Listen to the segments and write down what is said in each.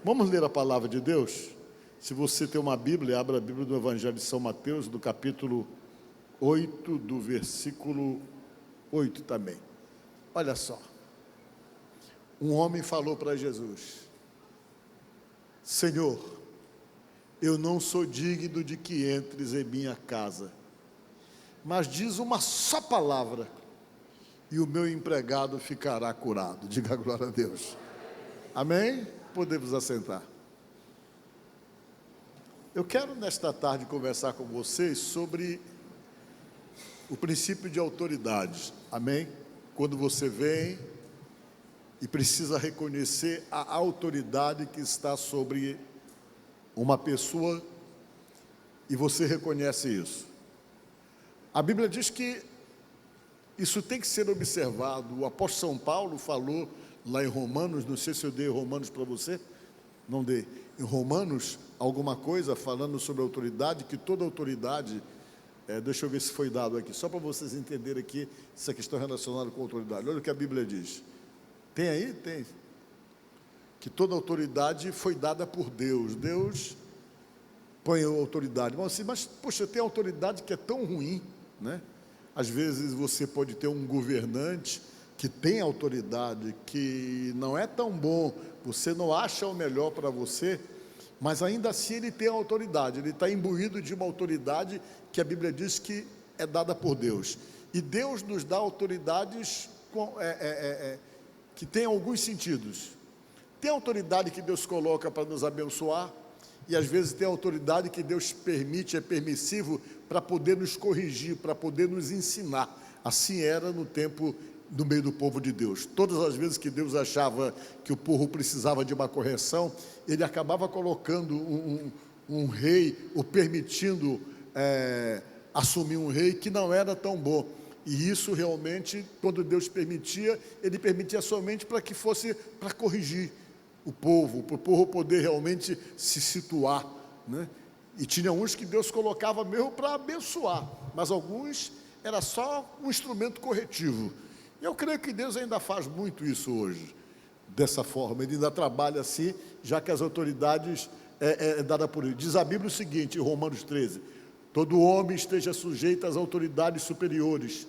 Vamos ler a palavra de Deus? Se você tem uma Bíblia, abra a Bíblia do Evangelho de São Mateus, do capítulo 8, do versículo 8 também. Olha só. Um homem falou para Jesus: Senhor, eu não sou digno de que entres em minha casa, mas diz uma só palavra e o meu empregado ficará curado. Diga glória a Deus. Amém? Podemos assentar. Eu quero nesta tarde conversar com vocês sobre o princípio de autoridade. Amém? Quando você vem e precisa reconhecer a autoridade que está sobre uma pessoa e você reconhece isso. A Bíblia diz que isso tem que ser observado. O apóstolo São Paulo falou lá em Romanos, não sei se eu dei Romanos para você, não dei. Em Romanos, alguma coisa falando sobre autoridade, que toda autoridade, deixa eu ver se foi dado aqui, só para vocês entenderem aqui essa questão relacionada com autoridade. Olha o que a Bíblia diz. Tem aí? Tem. Que toda autoridade foi dada por Deus. Deus põe a autoridade. Mas, poxa, tem autoridade que é tão ruim, né? Às vezes você pode ter um governante que tem autoridade, que não é tão bom, você não acha o melhor para você, mas ainda assim ele tem autoridade, ele está imbuído de uma autoridade que a Bíblia diz que é dada por Deus. E Deus nos dá autoridades que tem alguns sentidos. Tem autoridade que Deus coloca para nos abençoar, e às vezes tem autoridade que Deus permite, é permissivo, para poder nos corrigir, para poder nos ensinar. Assim era no tempo do meio do povo de Deus. Todas as vezes que Deus achava que o povo precisava de uma correção, ele acabava colocando um rei, ou permitindo assumir um rei que não era tão bom. E isso realmente, quando Deus permitia, ele permitia somente para que fosse para corrigir o povo, para o povo poder realmente se situar, né? E tinha uns que Deus colocava mesmo para abençoar, mas alguns era só um instrumento corretivo. Eu creio que Deus ainda faz muito isso hoje, dessa forma. Ele ainda trabalha assim, já que as autoridades é dada por ele. Diz a Bíblia o seguinte, em Romanos 13: todo homem esteja sujeito às autoridades superiores,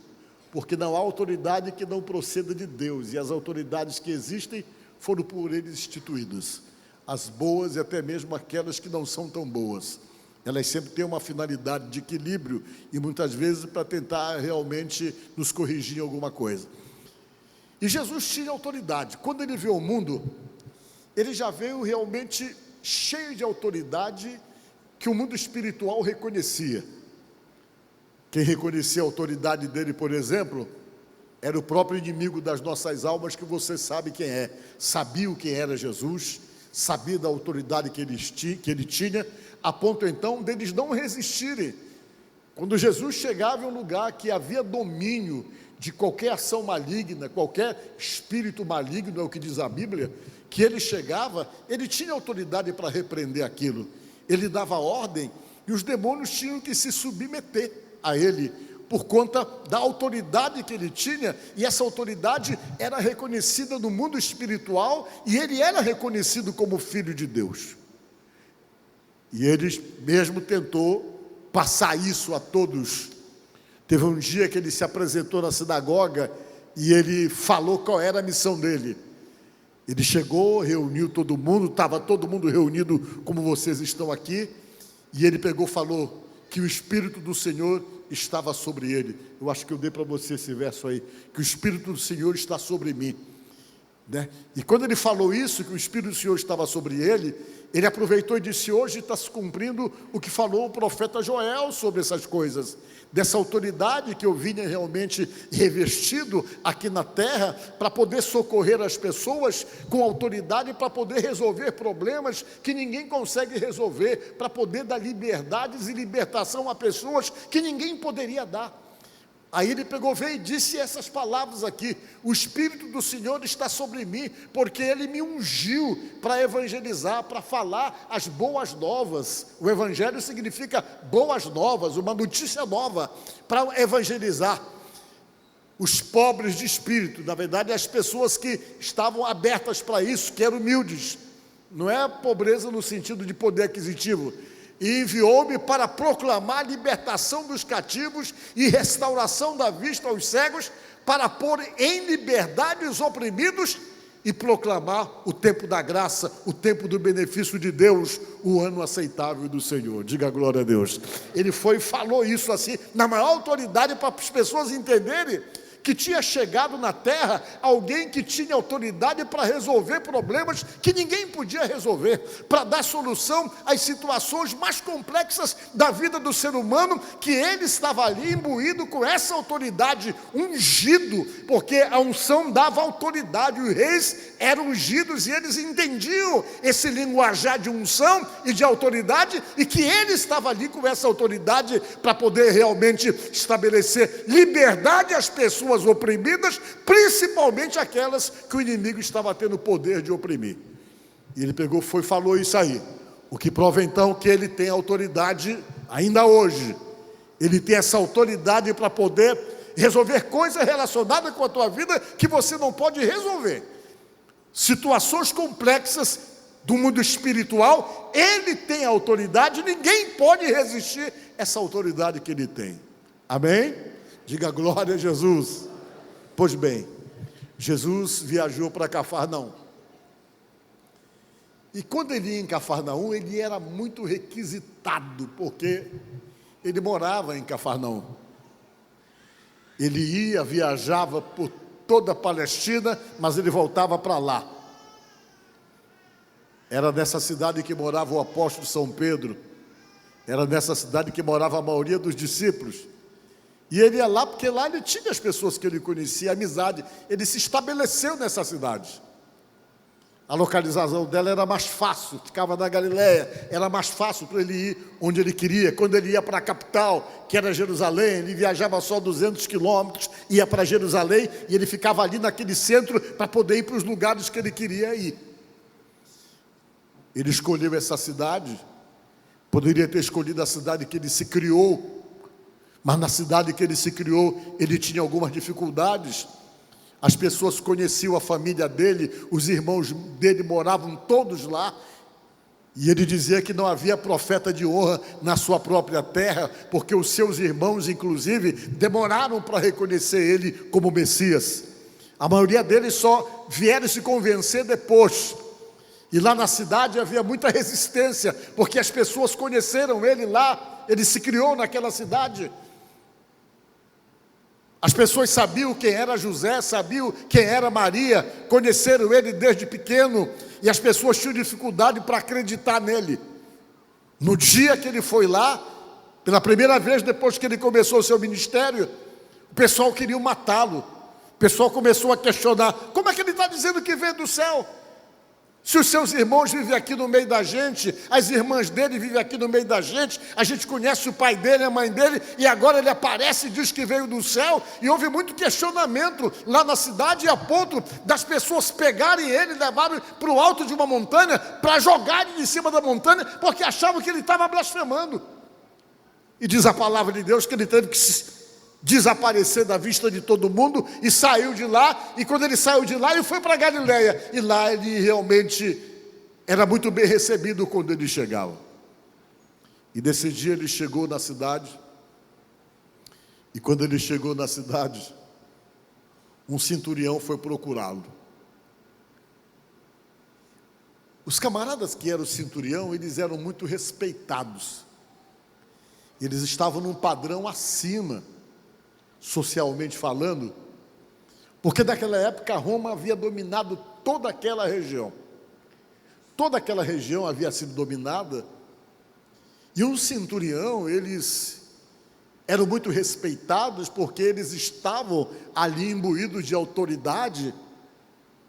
porque não há autoridade que não proceda de Deus, e as autoridades que existem foram por eles instituídas, as boas e até mesmo aquelas que não são tão boas. Elas sempre têm uma finalidade de equilíbrio e muitas vezes para tentar realmente nos corrigir em alguma coisa. E Jesus tinha autoridade. Quando ele veio ao mundo, ele já veio realmente cheio de autoridade que o mundo espiritual reconhecia. Quem reconhecia a autoridade dele, por exemplo, era o próprio inimigo das nossas almas, que você sabe quem é. Sabia quem era Jesus, sabia da autoridade que ele tinha, a ponto então deles não resistirem. Quando Jesus chegava em um lugar que havia domínio de qualquer ação maligna, qualquer espírito maligno, é o que diz a Bíblia, que ele chegava, ele tinha autoridade para repreender aquilo. Ele dava ordem e os demônios tinham que se submeter a ele, por conta da autoridade que ele tinha, e essa autoridade era reconhecida no mundo espiritual, e ele era reconhecido como filho de Deus. E ele mesmo tentou passar isso a todos. Teve um dia que ele se apresentou na sinagoga, e ele falou qual era a missão dele. Ele chegou, reuniu todo mundo, estava todo mundo reunido como vocês estão aqui, e ele pegou e falou que o Espírito do Senhor estava sobre ele. Eu acho que eu dei para você esse verso aí, que o Espírito do Senhor está sobre mim, né? E quando ele falou isso, que o Espírito do Senhor estava sobre ele, ele aproveitou e disse: hoje está se cumprindo o que falou o profeta Joel sobre essas coisas, dessa autoridade que eu vinha realmente revestido aqui na terra, para poder socorrer as pessoas, com autoridade para poder resolver problemas que ninguém consegue resolver, para poder dar liberdades e libertação a pessoas que ninguém poderia dar. Aí ele pegou, veio e disse essas palavras aqui: o Espírito do Senhor está sobre mim, porque ele me ungiu para evangelizar, para falar as boas novas. O evangelho significa boas novas, uma notícia nova, para evangelizar os pobres de espírito, na verdade as pessoas que estavam abertas para isso, que eram humildes, não é pobreza no sentido de poder aquisitivo. E enviou-me para proclamar a libertação dos cativos e restauração da vista aos cegos, para pôr em liberdade os oprimidos e proclamar o tempo da graça, o tempo do benefício de Deus, o ano aceitável do Senhor. Diga glória a Deus. Ele foi e falou isso assim, na maior autoridade, para as pessoas entenderem que tinha chegado na terra alguém que tinha autoridade para resolver problemas que ninguém podia resolver, para dar solução às situações mais complexas da vida do ser humano, que ele estava ali imbuído com essa autoridade, ungido, porque a unção dava autoridade, os reis eram ungidos e eles entendiam esse linguajar de unção e de autoridade, e que ele estava ali com essa autoridade para poder realmente estabelecer liberdade às pessoas oprimidas, principalmente aquelas que o inimigo estava tendo o poder de oprimir. E ele pegou, falou isso aí, o que prova então que ele tem autoridade ainda hoje. Ele tem essa autoridade para poder resolver coisas relacionadas com a tua vida que você não pode resolver. Situações complexas do mundo espiritual, ele tem autoridade, ninguém pode resistir essa autoridade que ele tem. Amém? Diga glória a Jesus. Pois bem, Jesus viajou para Cafarnaum. E quando ele ia em Cafarnaum, ele era muito requisitado, porque ele morava em Cafarnaum. Ele ia, viajava por toda a Palestina, mas ele voltava para lá. Era nessa cidade que morava o apóstolo São Pedro. Era nessa cidade que morava a maioria dos discípulos. E ele ia lá porque lá ele tinha as pessoas que ele conhecia, amizade. Ele se estabeleceu nessa cidade. A localização dela era mais fácil, ficava na Galileia, era mais fácil para ele ir onde ele queria. Quando ele ia para a capital, que era Jerusalém, ele viajava só 200 quilômetros, ia para Jerusalém, e ele ficava ali naquele centro para poder ir para os lugares que ele queria ir. Ele escolheu essa cidade, poderia ter escolhido a cidade que ele se criou, mas na cidade que ele se criou, ele tinha algumas dificuldades. As pessoas conheciam a família dele, os irmãos dele moravam todos lá, e ele dizia que não havia profeta de honra na sua própria terra, porque os seus irmãos, inclusive, demoraram para reconhecer ele como Messias. A maioria deles só vieram se convencer depois. E lá na cidade havia muita resistência, porque as pessoas conheceram ele lá, ele se criou naquela cidade. As pessoas sabiam quem era José, sabiam quem era Maria, conheceram ele desde pequeno, e as pessoas tinham dificuldade para acreditar nele. No dia que ele foi lá, pela primeira vez depois que ele começou o seu ministério, o pessoal queria matá-lo. O pessoal começou a questionar: como é que ele está dizendo que veio do céu? Se os seus irmãos vivem aqui no meio da gente, as irmãs dele vivem aqui no meio da gente, a gente conhece o pai dele, a mãe dele, e agora ele aparece e diz que veio do céu. E houve muito questionamento lá na cidade, a ponto das pessoas pegarem ele e levarem para o alto de uma montanha, para jogarem de cima da montanha, porque achavam que ele estava blasfemando. E diz a palavra de Deus que ele teve que desaparecer da vista de todo mundo, e saiu de lá. E quando ele saiu de lá, ele foi para Galileia, e lá ele realmente era muito bem recebido quando ele chegava. E nesse dia ele chegou na cidade, e quando ele chegou na cidade, um centurião foi procurá-lo. Os camaradas que eram o centurião, eles eram muito respeitados, eles estavam num padrão acima, socialmente falando, porque naquela época Roma havia dominado toda aquela região. Toda aquela região havia sido dominada, e um centurião, eles eram muito respeitados, porque eles estavam ali imbuídos de autoridade,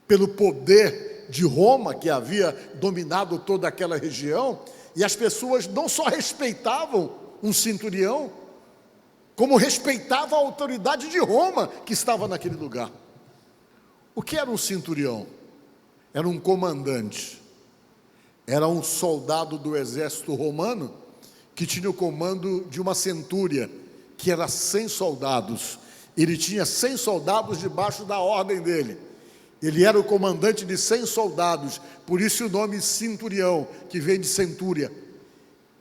pelo poder de Roma, que havia dominado toda aquela região, e as pessoas não só respeitavam um centurião, como respeitava a autoridade de Roma que estava naquele lugar. O que era um centurião? Era um comandante, era um soldado do exército romano, que tinha o comando de uma centúria, que era 100 soldados, ele tinha 100 soldados debaixo da ordem dele, Ele era o comandante de 100 soldados, por isso o nome centurião, que vem de centúria.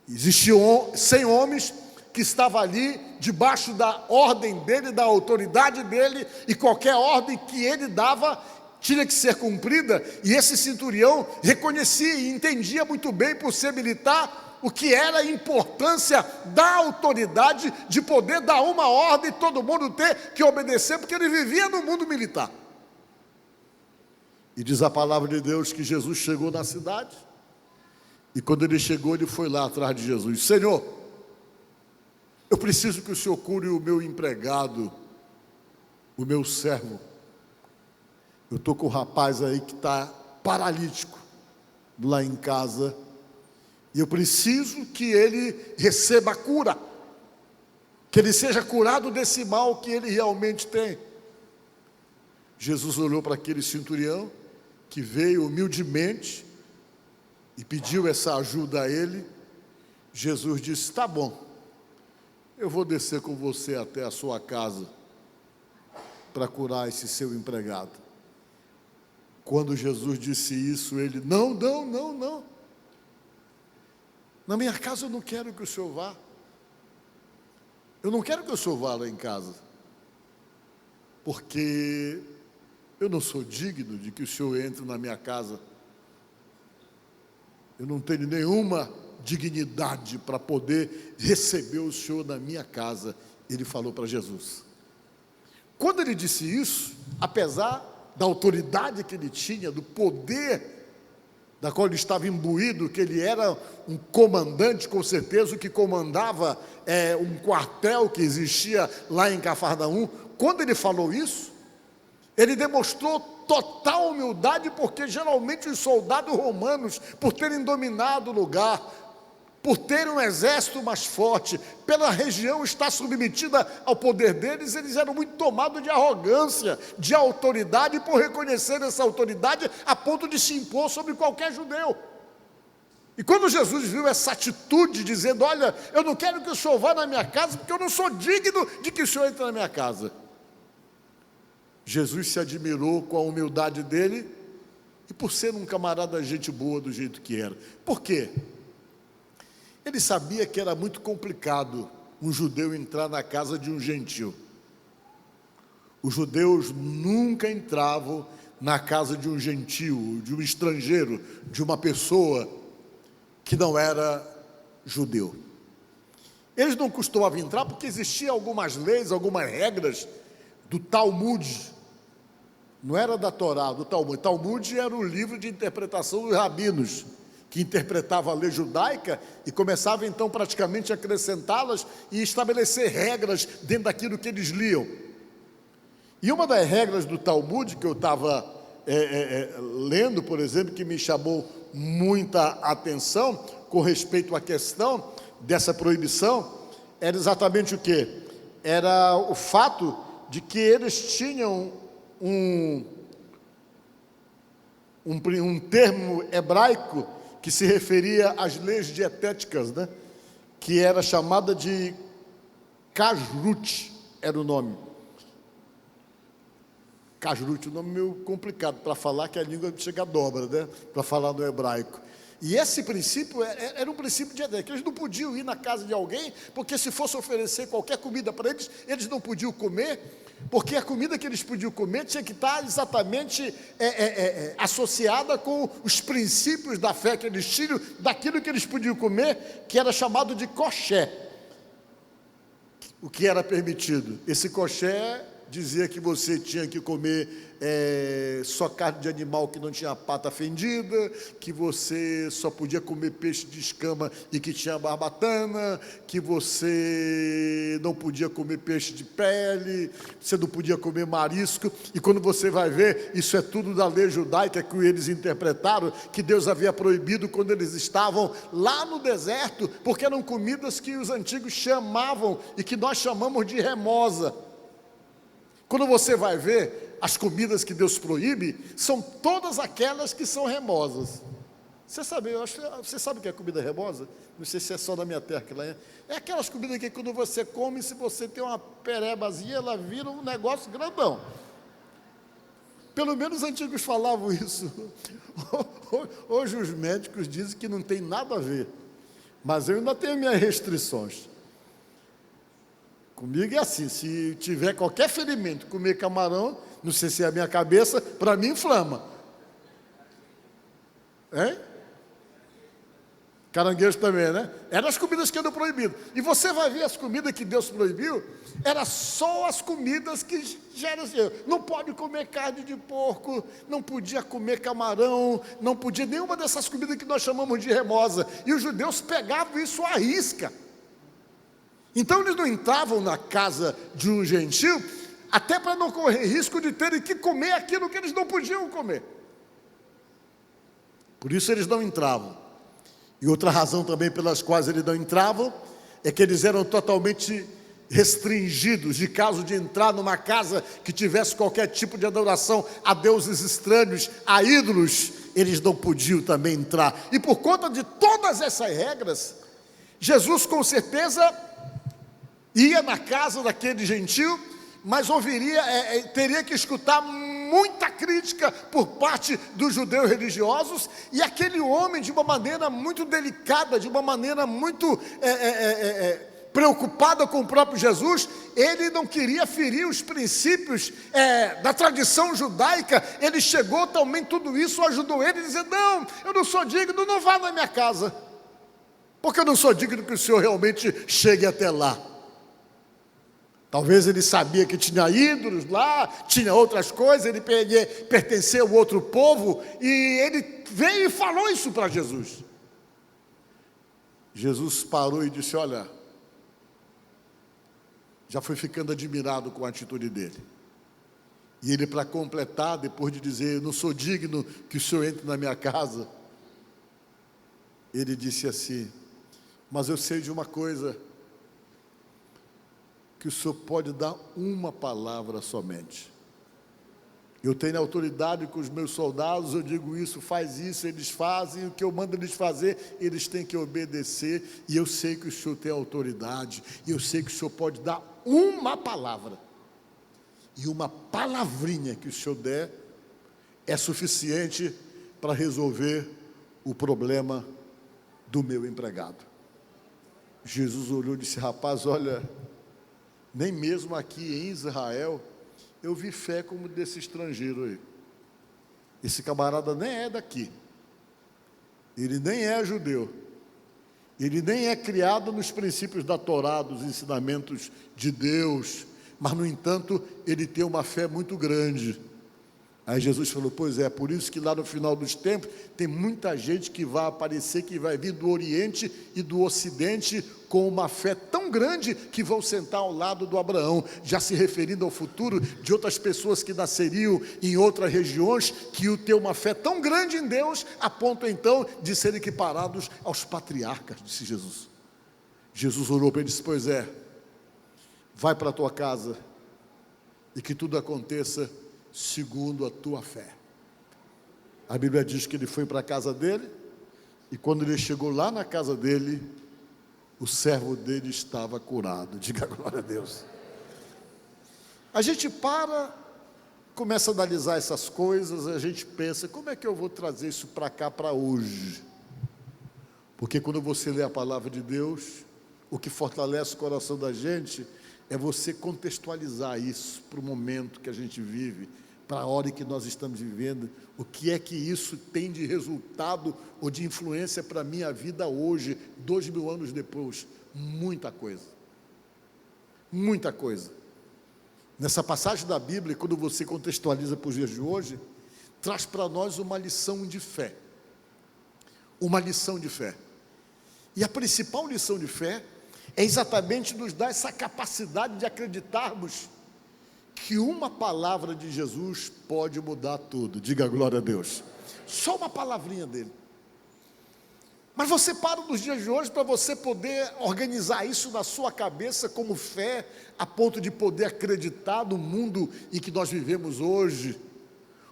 Existiam 100 homens que estavam ali debaixo da ordem dele, da autoridade dele, e qualquer ordem que ele dava tinha que ser cumprida, e esse centurião reconhecia e entendia muito bem, por ser militar, o que era a importância da autoridade de poder dar uma ordem e todo mundo ter que obedecer, porque ele vivia no mundo militar. E diz a palavra de Deus que Jesus chegou na cidade, e quando ele chegou, ele foi lá atrás de Jesus. Senhor, eu preciso que o Senhor cure o meu empregado, o meu servo. Eu estou com um rapaz aí que está paralítico lá em casa, e eu preciso que ele receba a cura, que ele seja curado desse mal que ele realmente tem. Jesus olhou para aquele centurião, que veio humildemente e pediu essa ajuda a ele. Jesus disse: tá bom, eu vou descer com você até a sua casa para curar esse seu empregado. Quando Jesus disse isso, ele: não, na minha casa eu não quero que o senhor vá, eu não quero que o senhor vá lá em casa, porque eu não sou digno de que o senhor entre na minha casa, eu não tenho nenhuma dignidade para poder receber o senhor na minha casa. Ele falou para Jesus. Quando ele disse isso, apesar da autoridade que ele tinha, do poder da qual ele estava imbuído, que ele era um comandante, com certeza, que comandava um quartel que existia lá em Cafarnaum, quando ele falou isso, ele demonstrou total humildade, porque geralmente os soldados romanos, por terem dominado o lugar, por terem um exército mais forte, pela região estar submetida ao poder deles, eles eram muito tomados de arrogância, de autoridade, por reconhecer essa autoridade a ponto de se impor sobre qualquer judeu. E quando Jesus viu essa atitude, dizendo: olha, eu não quero que o senhor vá na minha casa, porque eu não sou digno de que o senhor entre na minha casa, Jesus se admirou com a humildade dele, e por ser um camarada gente boa do jeito que era. Por quê? Ele sabia que era muito complicado um judeu entrar na casa de um gentil. Os judeus nunca entravam na casa de um gentil, de um estrangeiro, de uma pessoa que não era judeu. Eles não costumavam entrar porque existiam algumas leis, algumas regras do Talmud. Não era da Torá, do Talmud. Talmud era o livro de interpretação dos rabinos, que interpretava a lei judaica e começava então praticamente a acrescentá-las e estabelecer regras dentro daquilo que eles liam. E uma das regras do Talmud que eu estava lendo, por exemplo, que me chamou muita atenção com respeito à questão dessa proibição, era exatamente o quê? Era o fato de que eles tinham um termo hebraico que se referia às leis dietéticas, né? Que era chamada de kashrut, era o nome. Kashrut, um nome meio complicado para falar, que a língua chega a dobra, né? Para falar no hebraico. E esse princípio era um princípio dietético. Eles não podiam ir na casa de alguém, porque se fosse oferecer qualquer comida para eles, eles não podiam comer, porque a comida que eles podiam comer tinha que estar exatamente associada com os princípios da fé que eles tinham, daquilo que eles podiam comer, que era chamado de coxé. O que era permitido? Esse coxé dizia que você tinha que comer só carne de animal que não tinha pata fendida, que você só podia comer peixe de escama e que tinha barbatana, que você não podia comer peixe de pele, você não podia comer marisco. E quando você vai ver, isso é tudo da lei judaica que eles interpretaram, que Deus havia proibido quando eles estavam lá no deserto, porque eram comidas que os antigos chamavam e que nós chamamos de remosa. Quando você vai ver, as comidas que Deus proíbe são todas aquelas que são remosas. Você sabe o que é comida remosa? Não sei se é só na minha terra que lá é. É aquelas comidas que quando você come, se você tem uma perebazinha, ela vira um negócio grandão. Pelo menos os antigos falavam isso. Hoje os médicos dizem que não tem nada a ver. Mas eu ainda tenho minhas restrições. Comigo é assim, se tiver qualquer ferimento, comer camarão, não sei se é a minha cabeça, para mim inflama. Hein? Caranguejo também, né? Eram as comidas que eram proibidas. E você vai ver as comidas que Deus proibiu, eram só as comidas que já eram assim. Não pode comer carne de porco, não podia comer camarão, não podia nenhuma dessas comidas que nós chamamos de remosa. E os judeus pegavam isso à risca. Então eles não entravam na casa de um gentil, até para não correr risco de terem que comer aquilo que eles não podiam comer. Por isso eles não entravam. E outra razão também pelas quais eles não entravam, é que eles eram totalmente restringidos, de caso de entrar numa casa que tivesse qualquer tipo de adoração a deuses estranhos, a ídolos, eles não podiam também entrar. E por conta de todas essas regras, Jesus com certeza ia na casa daquele gentil, mas teria que escutar muita crítica por parte dos judeus religiosos, e aquele homem, de uma maneira muito delicada, de uma maneira muito preocupada com o próprio Jesus, ele não queria ferir os princípios da tradição judaica. Ele chegou também, tudo isso ajudou ele a dizer: não, eu não sou digno, não vá na minha casa, porque eu não sou digno que o Senhor realmente chegue até lá. Talvez ele sabia que tinha ídolos lá, tinha outras coisas, ele pertencia a outro povo, e ele veio e falou isso para Jesus. Jesus parou e disse: olha, já foi ficando admirado com a atitude dele. E ele, para completar, depois de dizer: eu não sou digno que o Senhor entre na minha casa, ele disse assim: mas eu sei de uma coisa, que o Senhor pode dar uma palavra somente. Eu tenho autoridade com os meus soldados, eu digo isso, faz isso, eles fazem, o que eu mando eles fazer, eles têm que obedecer, e eu sei que o Senhor tem autoridade, e eu sei que o Senhor pode dar uma palavra, e uma palavrinha que o Senhor der, é suficiente para resolver o problema do meu empregado. Jesus olhou e disse: rapaz, olha, nem mesmo aqui em Israel eu vi fé como desse estrangeiro aí. Esse camarada nem é daqui, ele nem é judeu, ele nem é criado nos princípios da Torá, dos ensinamentos de Deus, mas no entanto ele tem uma fé muito grande. Aí Jesus falou: pois é, por isso que lá no final dos tempos tem muita gente que vai aparecer, que vai vir do Oriente e do Ocidente com uma fé tão grande que vão sentar ao lado do Abraão, já se referindo ao futuro de outras pessoas que nasceriam em outras regiões, que iam ter uma fé tão grande em Deus, a ponto então de serem equiparados aos patriarcas, disse Jesus. Jesus orou para ele e disse: pois é, vai para a tua casa e que tudo aconteça segundo a tua fé. A Bíblia diz que ele foi para a casa dele, e quando ele chegou lá na casa dele, o servo dele estava curado. Diga glória a Deus. A gente começa a analisar essas coisas, a gente pensa: como é que eu vou trazer isso para cá, para hoje? Porque quando você lê a palavra de Deus, o que fortalece o coração da gente é você contextualizar isso para o momento que a gente vive, para a hora em que nós estamos vivendo. O que é que isso tem de resultado ou de influência para a minha vida hoje, 2000 anos depois? Muita coisa. Muita coisa. Nessa passagem da Bíblia, quando você contextualiza para os dias de hoje, traz para nós uma lição de fé. Uma lição de fé. E a principal lição de fé é exatamente nos dar essa capacidade de acreditarmos que uma palavra de Jesus pode mudar tudo. Diga glória a Deus. Só uma palavrinha dele. Mas você para nos dias de hoje para você poder organizar isso na sua cabeça como fé, a ponto de poder acreditar no mundo em que nós vivemos hoje,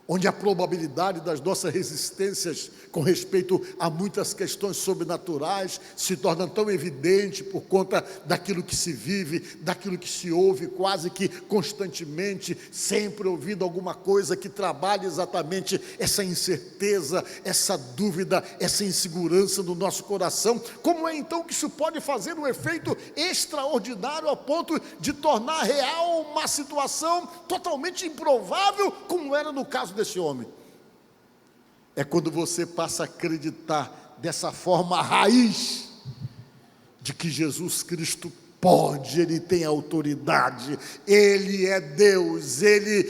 onde a probabilidade das nossas resistências com respeito a muitas questões sobrenaturais se torna tão evidente por conta daquilo que se vive, daquilo que se ouve quase que constantemente, sempre ouvindo alguma coisa que trabalhe exatamente essa incerteza, essa dúvida, essa insegurança no nosso coração. Como é então que isso pode fazer um efeito extraordinário a ponto de tornar real uma situação totalmente improvável, como era no caso desse homem? É quando você passa a acreditar dessa forma raiz de que Jesus Cristo pode, Ele tem autoridade, Ele é Deus, Ele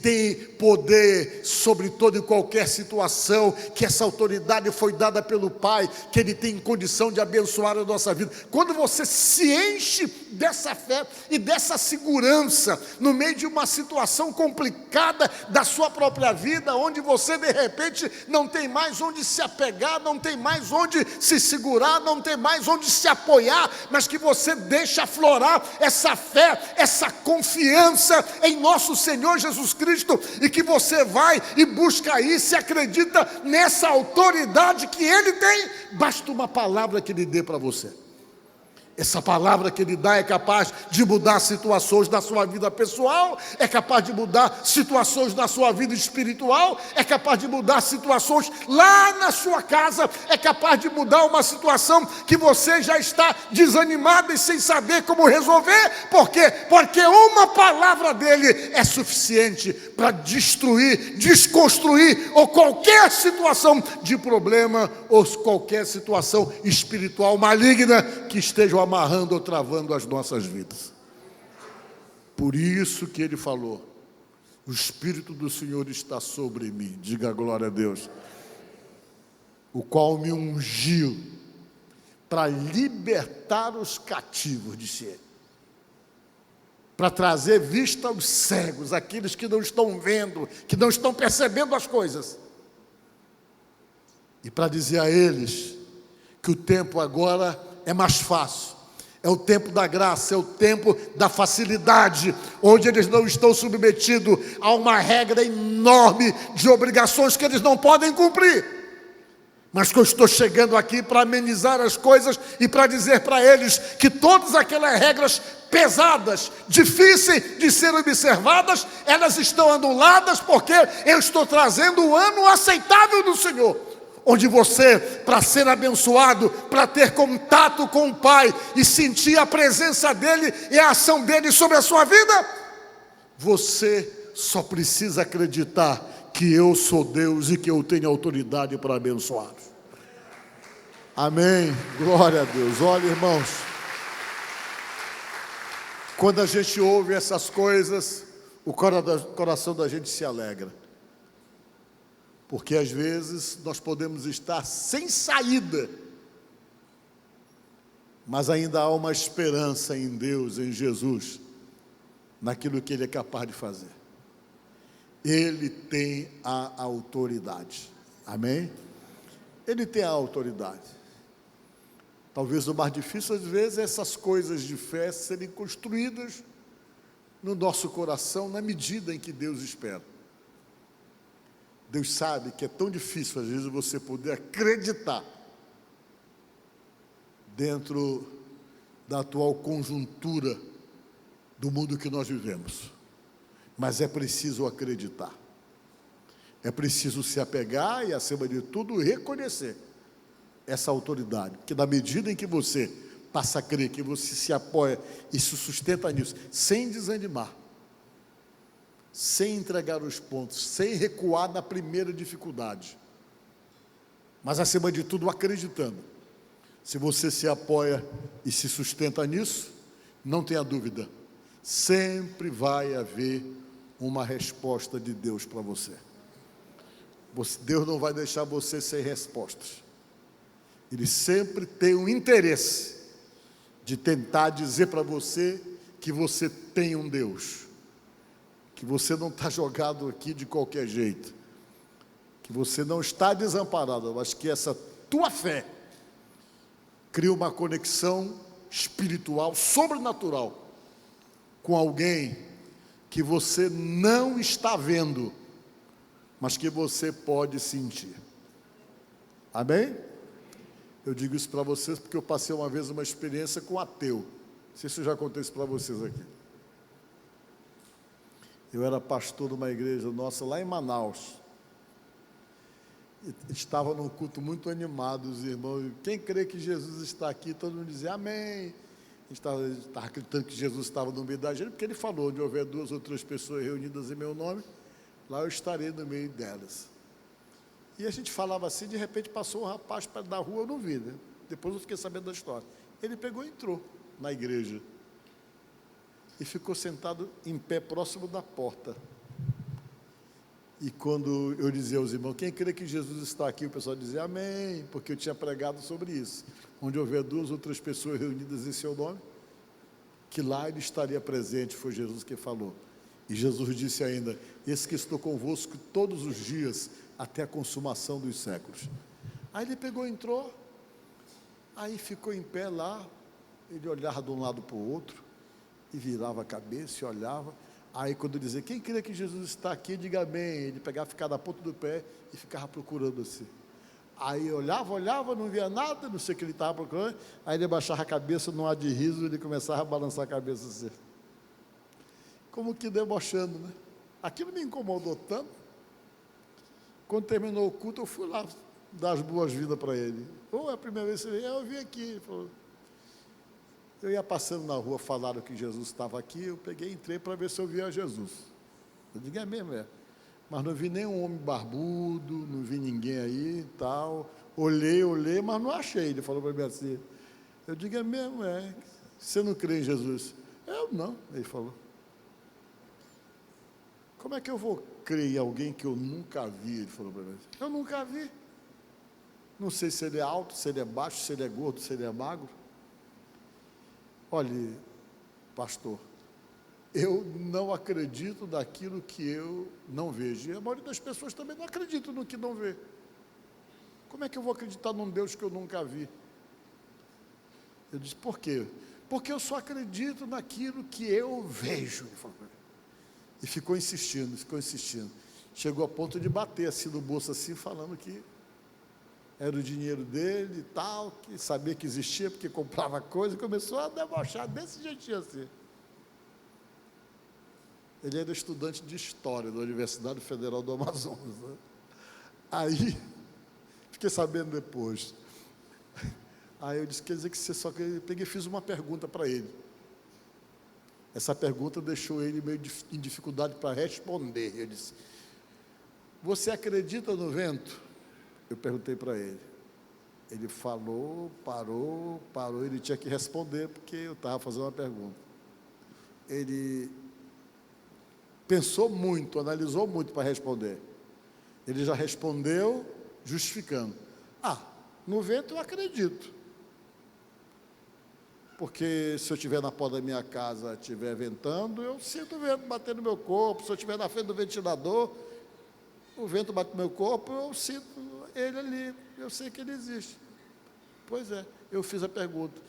tem poder sobre toda e qualquer situação, que essa autoridade foi dada pelo Pai, que Ele tem condição de abençoar a nossa vida. Quando você se enche dessa fé e dessa segurança, no meio de uma situação complicada da sua própria vida, onde você de repente não tem mais onde se apegar, não tem mais onde se segurar, não tem mais onde se apoiar, mas que você deixa aflorar essa fé, essa confiança em nosso Senhor Jesus Cristo, e que você vai e busca isso e acredita nessa autoridade que Ele tem. Basta uma palavra que Ele dê para você. Essa palavra que Ele dá é capaz de mudar situações da sua vida pessoal, é capaz de mudar situações da sua vida espiritual, é capaz de mudar situações lá na sua casa, é capaz de mudar uma situação que você já está desanimado e sem saber como resolver. Por quê? Porque uma palavra dEle é suficiente para destruir, desconstruir ou qualquer situação de problema ou qualquer situação espiritual maligna que esteja amarrando ou travando as nossas vidas. Por isso que Ele falou: o Espírito do Senhor está sobre mim, diga glória a Deus, o qual me ungiu para libertar os cativos, disse Ele, para trazer vista aos cegos, aqueles que não estão vendo, que não estão percebendo as coisas, e para dizer a eles que o tempo agora é mais fácil, é o tempo da graça, é o tempo da facilidade, onde eles não estão submetidos a uma regra enorme de obrigações que eles não podem cumprir, mas que eu estou chegando aqui para amenizar as coisas e para dizer para eles que todas aquelas regras pesadas, difíceis de serem observadas, elas estão anuladas, porque eu estou trazendo o ano aceitável do Senhor, onde você, para ser abençoado, para ter contato com o Pai e sentir a presença dEle e a ação dEle sobre a sua vida, você só precisa acreditar que eu sou Deus e que eu tenho autoridade para abençoá-los. Amém, glória a Deus. Olha, irmãos, quando a gente ouve essas coisas, o coração da gente se alegra. Porque às vezes nós podemos estar sem saída, mas ainda há uma esperança em Deus, em Jesus, naquilo que Ele é capaz de fazer. Ele tem a autoridade, amém? Ele tem a autoridade. Talvez o mais difícil às vezes é essas coisas de fé serem construídas no nosso coração na medida em que Deus espera. Deus sabe que é tão difícil às vezes você poder acreditar dentro da atual conjuntura do mundo que nós vivemos, mas é preciso acreditar, é preciso se apegar e, acima de tudo, reconhecer essa autoridade, porque na medida em que você passa a crer, que você se apoia e se sustenta nisso, sem desanimar, sem entregar os pontos, sem recuar na primeira dificuldade, mas acima de tudo acreditando. Se você se apoia e se sustenta nisso, não tenha dúvida, sempre vai haver uma resposta de Deus para você. Deus não vai deixar você sem respostas. Ele sempre tem um interesse de tentar dizer para você que você tem um Deus, que você não está jogado aqui de qualquer jeito, que você não está desamparado, mas que essa tua fé cria uma conexão espiritual, sobrenatural, com alguém que você não está vendo, mas que você pode sentir. Amém? Eu digo isso para vocês porque eu passei uma vez uma experiência com um ateu. Não sei se eu já contei isso para vocês aqui. Eu era pastor de uma igreja nossa lá em Manaus. Estava num culto muito animado, os irmãos. Quem crê que Jesus está aqui, todo mundo dizia amém. A gente estava acreditando que Jesus estava no meio da gente, porque ele falou: onde houver 2 ou 3 pessoas reunidas em meu nome, lá eu estarei no meio delas. E a gente falava assim, de repente passou um rapaz da rua, eu não vi, né? Depois eu fiquei sabendo da história. Ele pegou e entrou na igreja. E ficou sentado em pé próximo da porta. E quando eu dizia aos irmãos, quem crê que Jesus está aqui, o pessoal dizia amém, porque eu tinha pregado sobre isso. Onde houver 2 ou 3 pessoas reunidas em seu nome, que lá ele estaria presente, foi Jesus que falou. E Jesus disse ainda, esse que estou convosco todos os dias, até a consumação dos séculos. Aí ele pegou, entrou, aí ficou em pé lá, ele olhava de um lado para o outro, e virava a cabeça e olhava. Aí quando eu dizia, quem crê que Jesus está aqui, diga amém. Ele pegava, ficava na ponta do pé e ficava procurando assim. Aí olhava, não via nada, não sei o que ele estava procurando. Aí ele abaixava a cabeça num ar de riso, ele começava a balançar a cabeça assim. Como que debochando, né? Aquilo me incomodou tanto. Quando terminou o culto, eu fui lá dar as boas-vindas para ele. É a primeira vez que você veio? Eu vim aqui. Ele falou, eu ia passando na rua, falaram que Jesus estava aqui, eu peguei, entrei para ver se eu via Jesus. Eu digo, é mesmo, é. Mas não vi nenhum homem barbudo, não vi ninguém aí e tal. Olhei, mas não achei. Ele falou para mim assim, eu digo, é mesmo, é. Você não crê em Jesus? Eu não, ele falou. Como é que eu vou crer em alguém que eu nunca vi? Ele falou para mim. Eu nunca vi. Não sei se ele é alto, se ele é baixo, se ele é gordo, se ele é magro. Olhe, pastor, eu não acredito naquilo que eu não vejo. E a maioria das pessoas também não acredita no que não vê. Como é que eu vou acreditar num Deus que eu nunca vi? Eu disse, por quê? Porque eu só acredito naquilo que eu vejo. Ele falou, e ficou insistindo. Chegou a ponto de bater assim no bolso, assim, falando que era o dinheiro dele e tal, que sabia que existia, porque comprava coisa, e começou a debochar desse jeitinho assim. Ele era estudante de História da Universidade Federal do Amazonas, né? Aí, fiquei sabendo depois. Aí eu disse, quer dizer que você só quer... Peguei e fiz uma pergunta para ele. Essa pergunta deixou ele meio em dificuldade para responder. Eu disse, você acredita no vento? Eu perguntei para ele. Ele falou, parou, ele tinha que responder, porque eu estava fazendo uma pergunta. Ele pensou muito, analisou muito para responder. Ele já respondeu justificando. No vento eu acredito. Porque se eu estiver na porta da minha casa, estiver ventando, eu sinto o vento bater no meu corpo. Se eu estiver na frente do ventilador, o vento bate no meu corpo, eu sinto ele ali, eu sei que ele existe. Pois é, eu fiz a pergunta,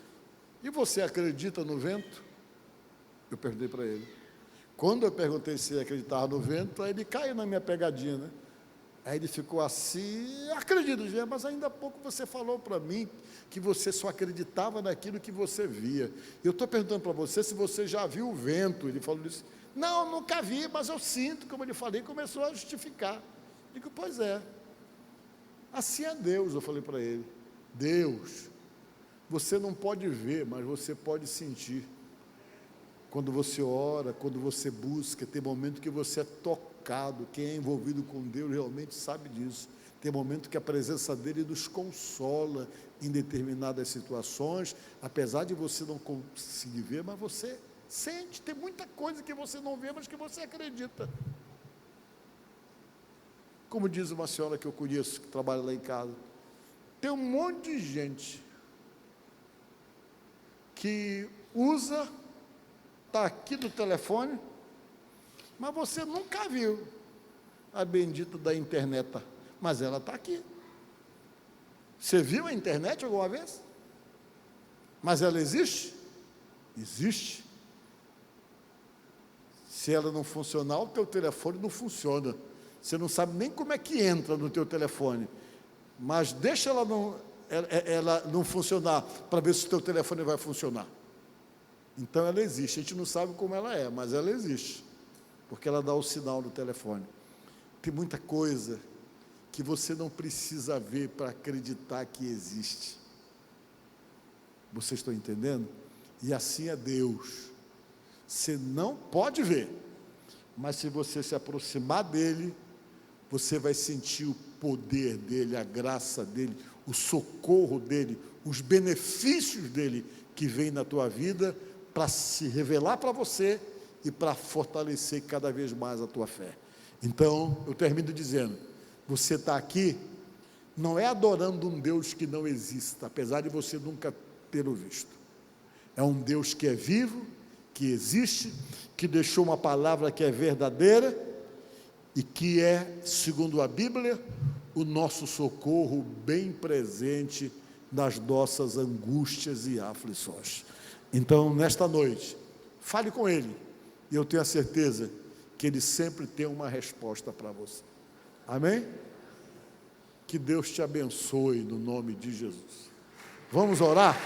e você acredita no vento? Eu perguntei para ele. Quando eu perguntei se ele acreditava no vento, aí ele caiu na minha pegadinha, né? Aí ele ficou assim, acredito, mas ainda há pouco você falou para mim que você só acreditava naquilo que você via. Eu estou perguntando para você se você já viu o vento. Ele falou isso. Não, nunca vi, mas eu sinto, como eu lhe falei, começou a justificar. Digo, pois é. Assim é Deus, eu falei para ele. Deus, você não pode ver, mas você pode sentir. Quando você ora, quando você busca, tem momento que você é tocado. Quem é envolvido com Deus realmente sabe disso. Tem momento que a presença dele nos consola em determinadas situações, apesar de você não conseguir ver, mas você sente. Tem muita coisa que você não vê, mas que você acredita. Como diz uma senhora que eu conheço, que trabalha lá em casa, tem um monte de gente que usa, está aqui no telefone, mas você nunca viu a bendita da internet, mas ela está aqui. Você viu a internet alguma vez? Mas ela existe? Existe. Se ela não funcionar, o teu telefone não funciona. Você não sabe nem como é que entra no teu telefone, mas deixa ela não funcionar, para ver se o teu telefone vai funcionar. Então ela existe, a gente não sabe como ela é, mas ela existe, porque ela dá o sinal do telefone. Tem muita coisa que você não precisa ver para acreditar que existe. Vocês estão entendendo? E assim é Deus. Você não pode ver, mas se você se aproximar dele, você vai sentir o poder dele, a graça dele, o socorro dele, os benefícios dele que vem na tua vida para se revelar para você e para fortalecer cada vez mais a tua fé. Então, eu termino dizendo, você está aqui, não é adorando um Deus que não exista, apesar de você nunca tê-lo visto. É um Deus que é vivo, que existe, que deixou uma palavra que é verdadeira e que é, segundo a Bíblia, o nosso socorro bem presente nas nossas angústias e aflições. Então, nesta noite, fale com Ele, e eu tenho a certeza que Ele sempre tem uma resposta para você. Amém? Que Deus te abençoe no nome de Jesus. Vamos orar?